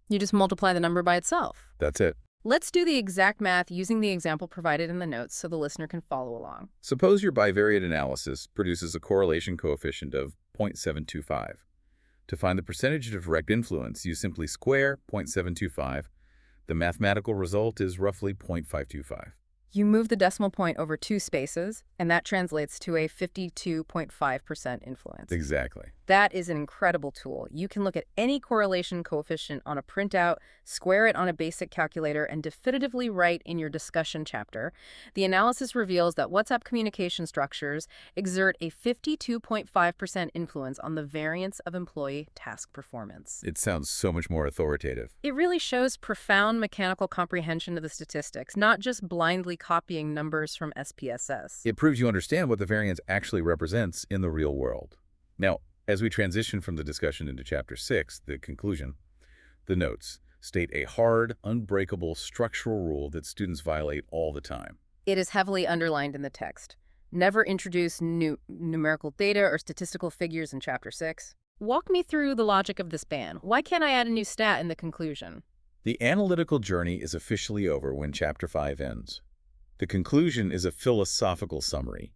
You just multiply the number by itself. That's it. Let's do the exact math using the example provided in the notes so the listener can follow along. Suppose your bivariate analysis produces a correlation coefficient of 0.725. To find the percentage of direct influence, you simply square 0.725. The mathematical result is roughly 0.525. You move the decimal point over 2 spaces, and that translates to a 52.5% influence. Exactly. That is an incredible tool. You can look at any correlation coefficient on a printout, square it on a basic calculator, and definitively write in your discussion chapter. The analysis reveals that WhatsApp communication structures exert a 52.5% influence on the variance of employee task performance. It sounds so much more authoritative. It really shows profound mechanical comprehension of the statistics, not just blindly copying numbers from SPSS. It proves you understand what the variance actually represents in the real world. Now, as we transition from the discussion into Chapter 6, the conclusion, the notes state a hard, unbreakable structural rule that students violate all the time. It is heavily underlined in the text. Never introduce new numerical data or statistical figures in Chapter 6. Walk me through the logic of this ban. Why can't I add a new stat in the conclusion? The analytical journey is officially over when Chapter 5 ends. The conclusion is a philosophical summary.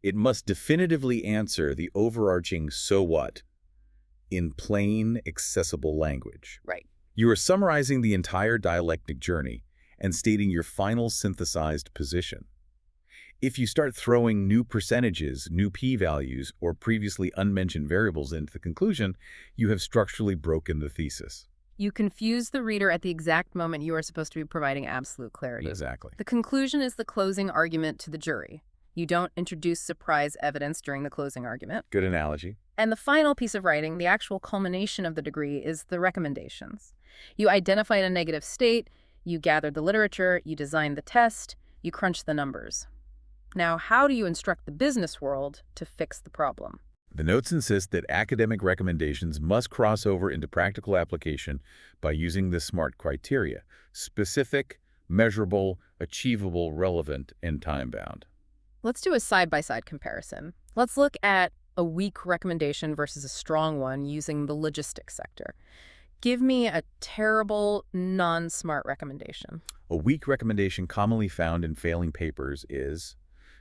It must definitively answer the overarching "so what" in plain, accessible language. Right. You are summarizing the entire dialectic journey and stating your final synthesized position. If you start throwing new percentages, new p-values, or previously unmentioned variables into the conclusion, you have structurally broken the thesis. You confuse the reader at the exact moment you are supposed to be providing absolute clarity. Exactly. The conclusion is the closing argument to the jury. You don't introduce surprise evidence during the closing argument. Good analogy. And the final piece of writing, the actual culmination of the degree, is the recommendations. You identified a negative state, you gathered the literature, you designed the test, you crunched the numbers. Now, how do you instruct the business world to fix the problem? The notes insist that academic recommendations must cross over into practical application by using the SMART criteria: specific, measurable, achievable, relevant, and time-bound. Let's do a side-by-side comparison. Let's look at a weak recommendation versus a strong one using the logistics sector. Give me a terrible, non-SMART recommendation. A weak recommendation commonly found in failing papers is: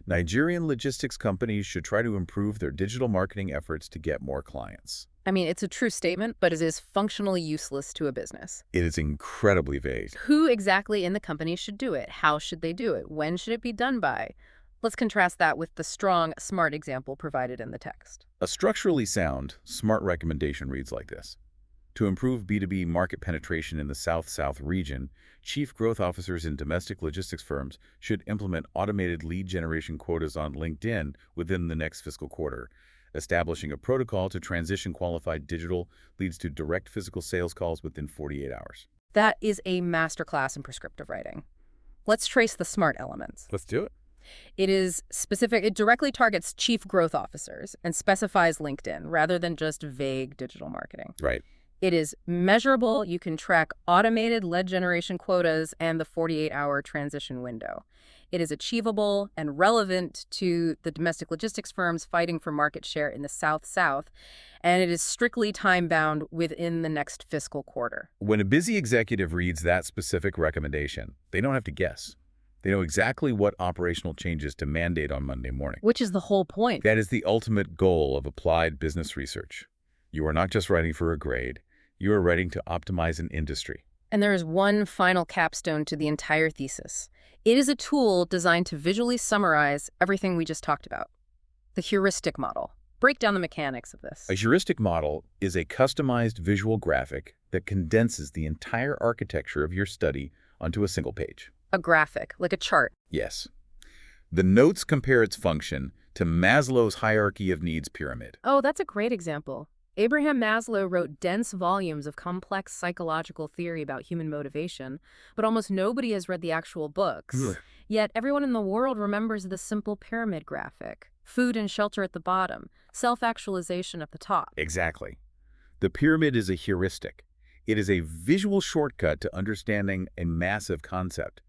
Nigerian logistics companies should try to improve their digital marketing efforts to get more clients. I mean, it's a true statement, but it is functionally useless to a business. It is incredibly vague. Who exactly in the company should do it? How should they do it? When should it be done by? Let's contrast that with the strong, SMART example provided in the text. A structurally sound, SMART recommendation reads like this: To improve B2B market penetration in the South-South region, chief growth officers in domestic logistics firms should implement automated lead generation quotas on LinkedIn within the next fiscal quarter. Establishing a protocol to transition qualified digital leads to direct physical sales calls within 48 hours. That is a masterclass in prescriptive writing. Let's trace the SMART elements. Let's do it. It is specific. It directly targets chief growth officers and specifies LinkedIn rather than just vague digital marketing. Right. It is measurable. You can track automated lead generation quotas and the 48-hour transition window. It is achievable and relevant to the domestic logistics firms fighting for market share in the South-South, and it is strictly time-bound within the next fiscal quarter. When a busy executive reads that specific recommendation, they don't have to guess. They know exactly what operational changes to mandate on Monday morning. Which is the whole point. That is the ultimate goal of applied business research. You are not just writing for a grade. You are writing to optimize an industry. And there is one final capstone to the entire thesis. It is a tool designed to visually summarize everything we just talked about. The heuristic model. Break down the mechanics of A this. heuristic model is a customized visual graphic that condenses the entire architecture of your study onto a single page. A graphic, like a chart. Yes. The notes compare its function to Maslow's hierarchy of needs pyramid. Oh, that's a great example. Abraham Maslow wrote dense volumes of complex psychological theory about human motivation, but almost nobody has read the actual books. Ugh. Yet everyone in the world remembers the simple pyramid graphic. Food and shelter at the bottom, self-actualization at the top. Exactly. The pyramid is a heuristic. It is a visual shortcut to understanding a massive concept.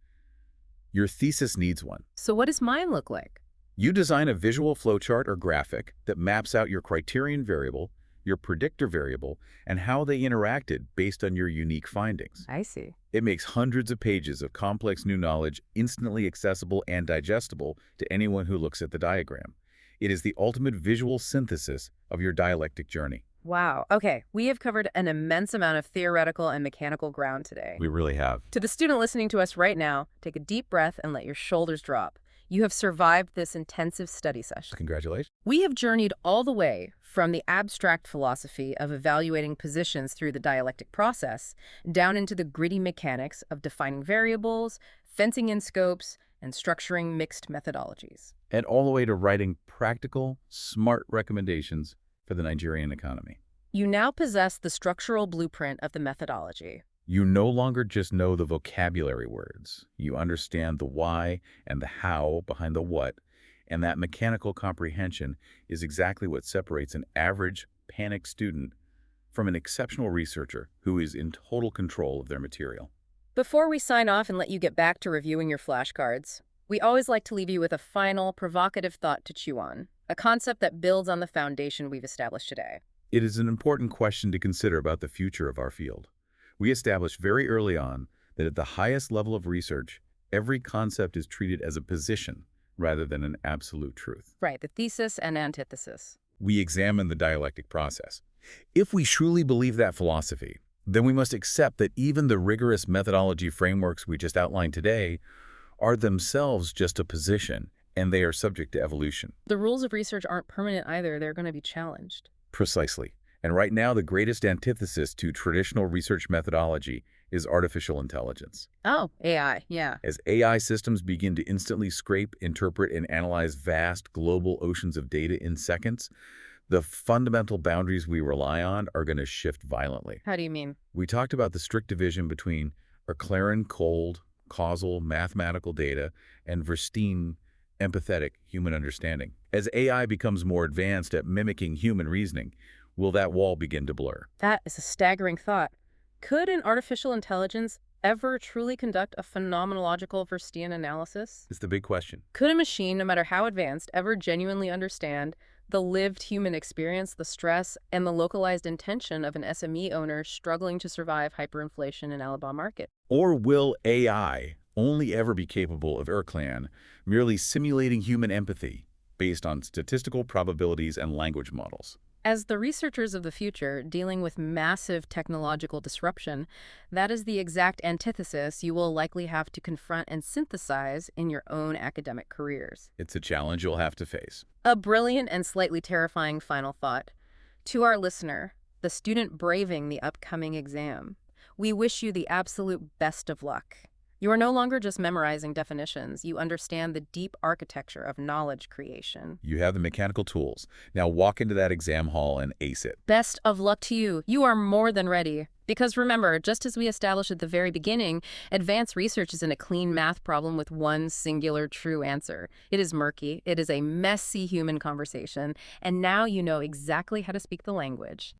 Your thesis needs one. So what does mine look like? You design a visual flowchart or graphic that maps out your criterion variable, your predictor variable, and how they interacted based on your unique findings. I see. It makes hundreds of pages of complex new knowledge instantly accessible and digestible to anyone who looks at the diagram. It is the ultimate visual synthesis of your dialectic journey. Wow. Okay, we have covered an immense amount of theoretical and mechanical ground today. We really have. To the student listening to us right now, take a deep breath and let your shoulders drop. You have survived this intensive study session. Congratulations. We have journeyed all the way from the abstract philosophy of evaluating positions through the dialectic process down into the gritty mechanics of defining variables, fencing in scopes, and structuring mixed methodologies. And all the way to writing practical, smart recommendations for the Nigerian economy. You now possess the structural blueprint of the methodology. You no longer just know the vocabulary words. You understand the why and the how behind the what, and that mechanical comprehension is exactly what separates an average, panicked student from an exceptional researcher who is in total control of their material. Before we sign off and let you get back to reviewing your flashcards, we always like to leave you with a final, provocative thought to chew on, a concept that builds on the foundation we've established today. It is an important question to consider about the future of our field. We established very early on that at the highest level of research, every concept is treated as a position rather than an absolute truth. Right, the thesis and antithesis. We examine the dialectic process. If we truly believe that philosophy, then we must accept that even the rigorous methodology frameworks we just outlined today are themselves just a position, and they are subject to evolution. The rules of research aren't permanent either. They're going to be challenged. Precisely. And right now, the greatest antithesis to traditional research methodology is artificial intelligence. Oh, AI, yeah. As AI systems begin to instantly scrape, interpret, and analyze vast global oceans of data in seconds, the fundamental boundaries we rely on are going to shift violently. How do you mean? We talked about the strict division between Erklärend cold, causal, mathematical data, and Verstehen, empathetic, human understanding. As AI becomes more advanced at mimicking human reasoning, will that wall begin to blur? That is a staggering thought. Could an artificial intelligence ever truly conduct a phenomenological Verstehen analysis? It's the big question. Could a machine, no matter how advanced, ever genuinely understand the lived human experience, the stress, and the localized intention of an SME owner struggling to survive hyperinflation in Alabama market? Or will AI only ever be capable of Erklären, merely simulating human empathy based on statistical probabilities and language models? As the researchers of the future dealing with massive technological disruption, that is the exact antithesis you will likely have to confront and synthesize in your own academic careers. It's a challenge you'll have to face. A brilliant and slightly terrifying final thought. To our listener, the student braving the upcoming exam, we wish you the absolute best of luck. You are no longer just memorizing definitions. You understand the deep architecture of knowledge creation. You have the mechanical tools. Now walk into that exam hall and ace it. Best of luck to you. You are more than ready. Because remember, just as we established at the very beginning, advanced research isn't a clean math problem with one singular true answer. It is murky. It is a messy human conversation. And now you know exactly how to speak the language.